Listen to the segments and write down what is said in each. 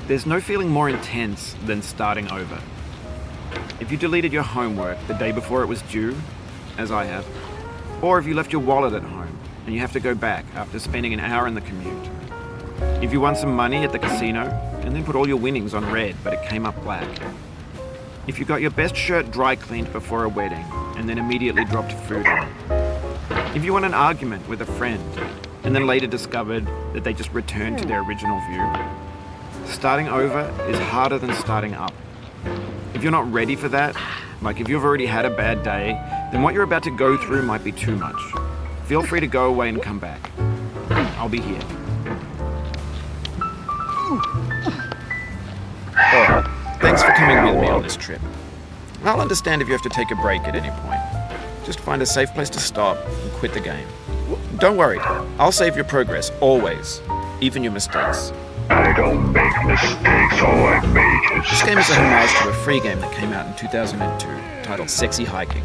There's no feeling more intense than starting over. If you deleted your homework the day before it was due, as I have, or if you left your wallet at home and you have to go back after spending an hour in the commute. If you won some money at the casino and then put all your winnings on red but it came up black. If you got your best shirt dry cleaned before a wedding and then immediately dropped food in it. If you won an argument with a friend and then later discovered that they just returned to their original view. Starting over is harder than starting up. If you're not ready for that, like if you've already had a bad day, then what you're about to go through might be too much. Feel free to go away and come back. I'll be here. Alright, thanks for coming with me on this trip. I'll understand if you have to take a break at any point. Just find a safe place to stop and quit the game. Don't worry, I'll save your progress, always. Even your mistakes. I don't make mistakes, all I make is... This game is a homage to a free game that came out in 2002, titled Sexy Hiking.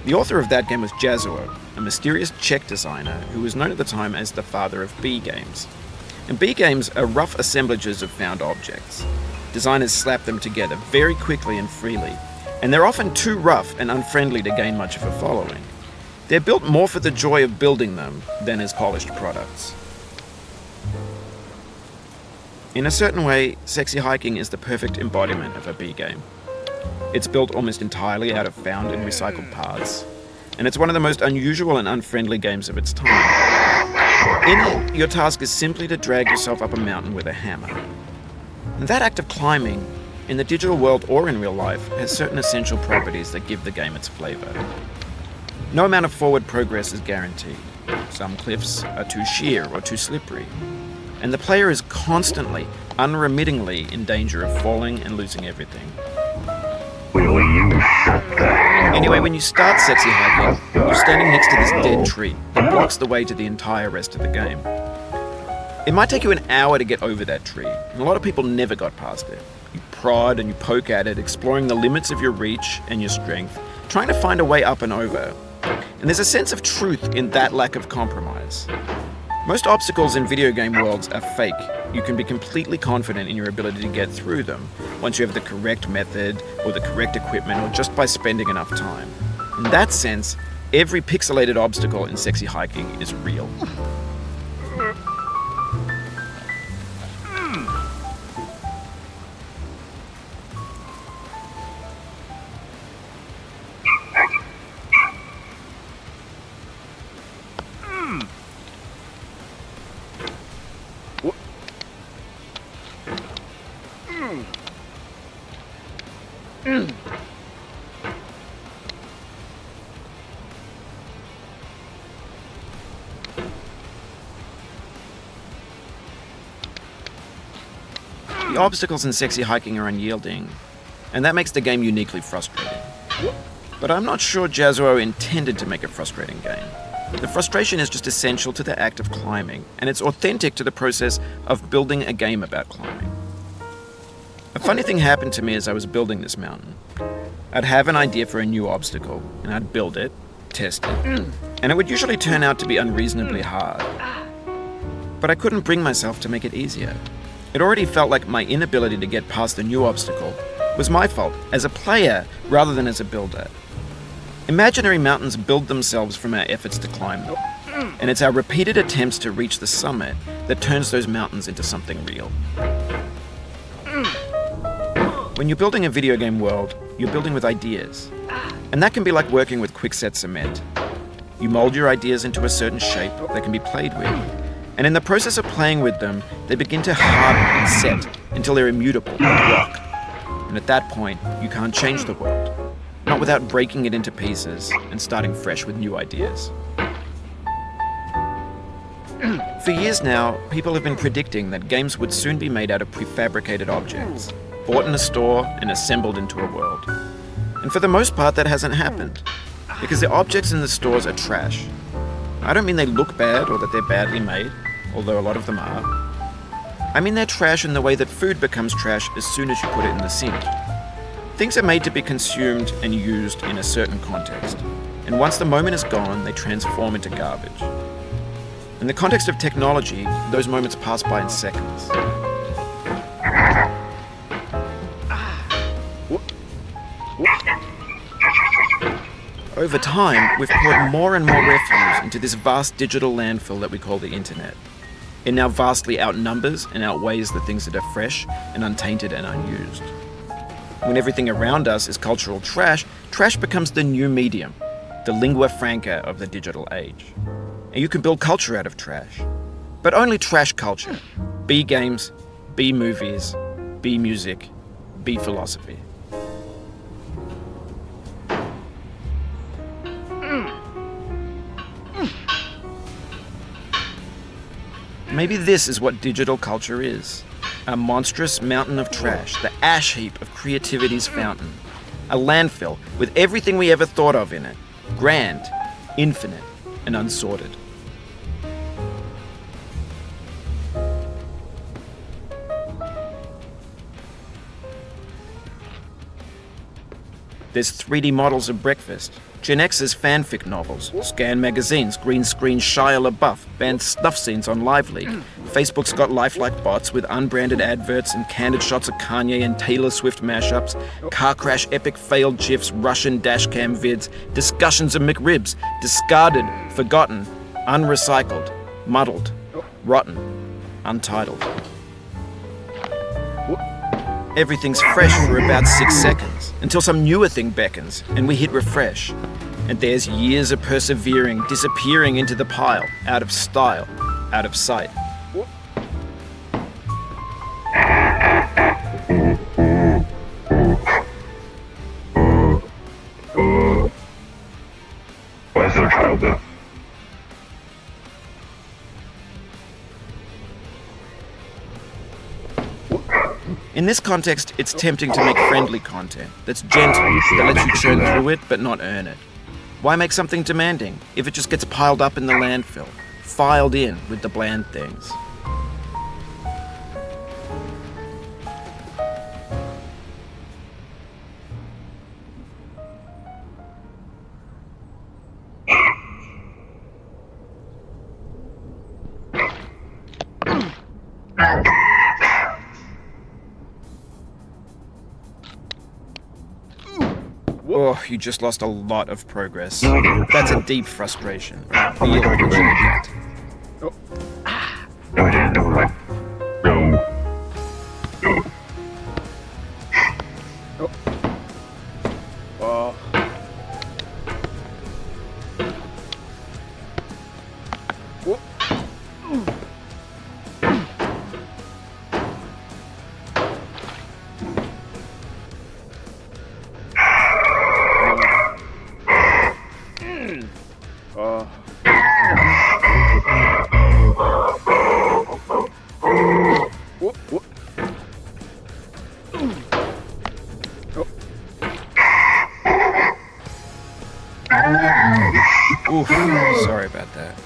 The author of that game was Jazzuo, a mysterious Czech designer who was known at the time as the father of B games. And B games are rough assemblages of found objects. Designers slap them together very quickly and freely, and they're often too rough and unfriendly to gain much of a following. They're built more for the joy of building them than as polished products. In a certain way, Sexy Hiking is the perfect embodiment of a B game. It's built almost entirely out of found and recycled parts, and it's one of the most unusual and unfriendly games of its time. In it, your task is simply to drag yourself up a mountain with a hammer. And that act of climbing, in the digital world or in real life, has certain essential properties that give the game its flavor. No amount of forward progress is guaranteed. Some cliffs are too sheer or too slippery. And the player is constantly, unremittingly in danger of falling and losing everything. Will you shut the hell Anyway, up? when you start Sexy Hiking, you're standing next to this dead tree that blocks the way to the entire rest of the game. It might take you an hour to get over that tree, and a lot of people never got past it. You prod and you poke at it, exploring the limits of your reach and your strength, trying to find a way up and over. And there's a sense of truth in that lack of compromise. Most obstacles in video game worlds are fake. You can be completely confident in your ability to get through them once you have the correct method or the correct equipment or just by spending enough time. In that sense, every pixelated obstacle in Sexy Hiking is real. The obstacles in Sexy Hiking are unyielding, and that makes the game uniquely frustrating. But I'm not sure Jazzuo intended to make a frustrating game. The frustration is just essential to the act of climbing, and it's authentic to the process of building a game about climbing. A funny thing happened to me as I was building this mountain. I'd have an idea for a new obstacle, and I'd build it, test it, and it would usually turn out to be unreasonably hard. But I couldn't bring myself to make it easier. It already felt like my inability to get past the new obstacle was my fault as a player rather than as a builder. Imaginary mountains build themselves from our efforts to climb them, and it's our repeated attempts to reach the summit that turns those mountains into something real. When you're building a video game world, you're building with ideas, and that can be like working with quickset cement. You mold your ideas into a certain shape that can be played with, and in the process of playing with them, they begin to harden and set until they're immutable, like rock. And at that point, you can't change the world, not without breaking it into pieces and starting fresh with new ideas. For years now, people have been predicting that games would soon be made out of prefabricated objects, bought in a store and assembled into a world. And for the most part, that hasn't happened, because the objects in the stores are trash. I don't mean they look bad or that they're badly made, although a lot of them are. I mean they're trash in the way that food becomes trash as soon as you put it in the sink. Things are made to be consumed and used in a certain context, and once the moment is gone, they transform into garbage. In the context of technology, those moments pass by in seconds. Over time, we've poured more and more refuse into this vast digital landfill that we call the internet. It now vastly outnumbers and outweighs the things that are fresh and untainted and unused. When everything around us is cultural trash, trash becomes the new medium, the lingua franca of the digital age. And you can build culture out of trash. But only trash culture. B games, B movies, B music, B philosophy. Maybe this is what digital culture is. A monstrous mountain of trash, the ash heap of creativity's fountain. A landfill with everything we ever thought of in it. Grand, infinite, and unsorted. There's 3D models of breakfast, Gen X's fanfic novels, Scan magazines, green screen Shia LaBeouf, banned snuff scenes on LiveLeak. Facebook's got lifelike bots with unbranded adverts and candid shots of Kanye and Taylor Swift mashups, car crash epic failed GIFs, Russian dashcam vids, discussions of McRibs, discarded, forgotten, unrecycled, muddled, rotten, untitled. Everything's fresh for about 6 seconds, until some newer thing beckons, and we hit refresh. And there's years of persevering, disappearing into the pile, out of style, out of sight. Where's the child there? In this context, it's tempting to make friendly content that's gentle, that lets you churn through it but not earn it. Why make something demanding if it just gets piled up in the landfill, filed in with the bland things? Oh, you just lost a lot of progress. That's a deep frustration. A real regret. Oof, sorry about that.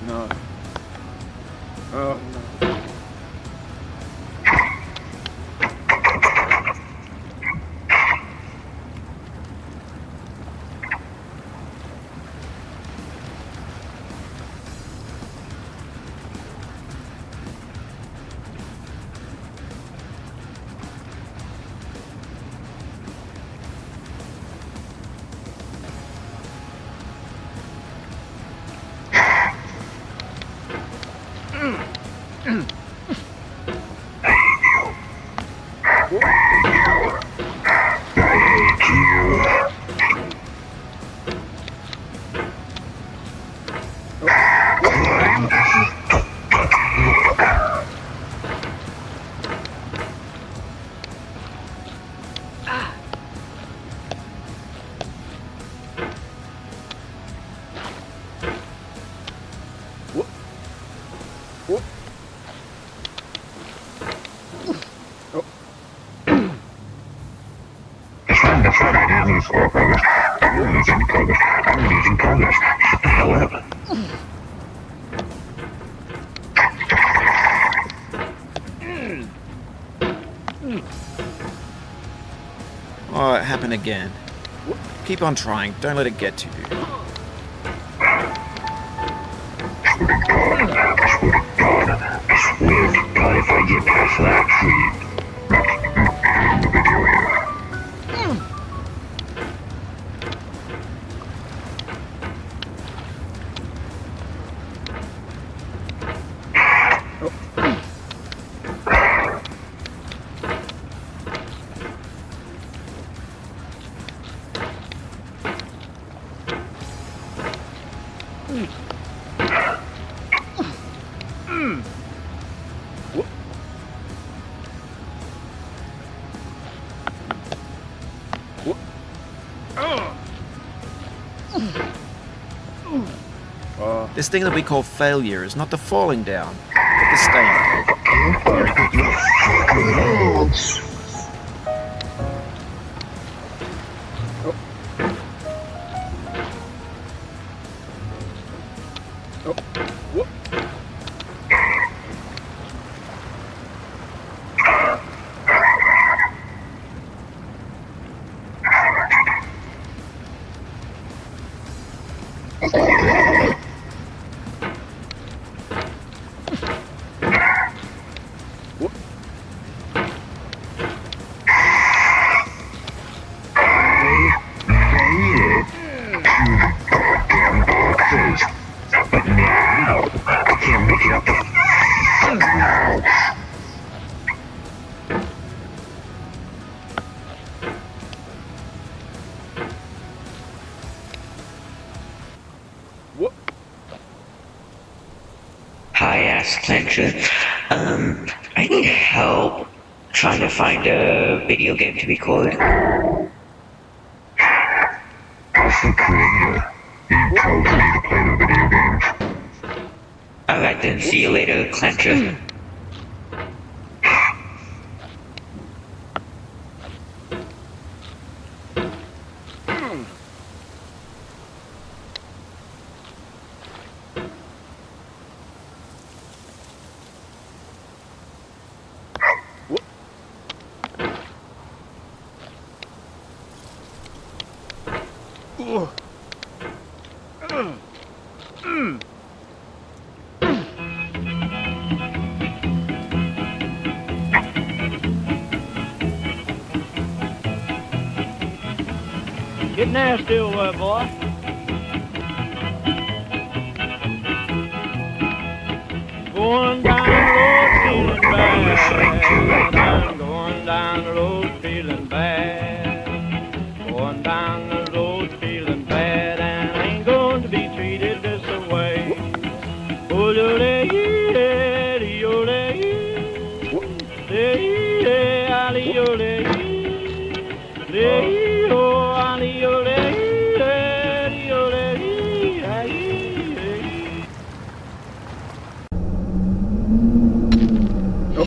No. Oh, no. I'm losing progress. I'm losing progress. I'm losing progress. Shut the hell up. Oh, it happened again. Keep on trying. Don't let it get to you. I swear to God, if I get past that tree, end the video here. This thing that we call failure is not the falling down, but the staying. But now, I can't make it up the now. Hi, Ask Clencher. I need help trying to find a video game to record. As the creator, you told me to play the video games. Alright then, see you later, Clencher. Get nasty over there, boy. Going down the road.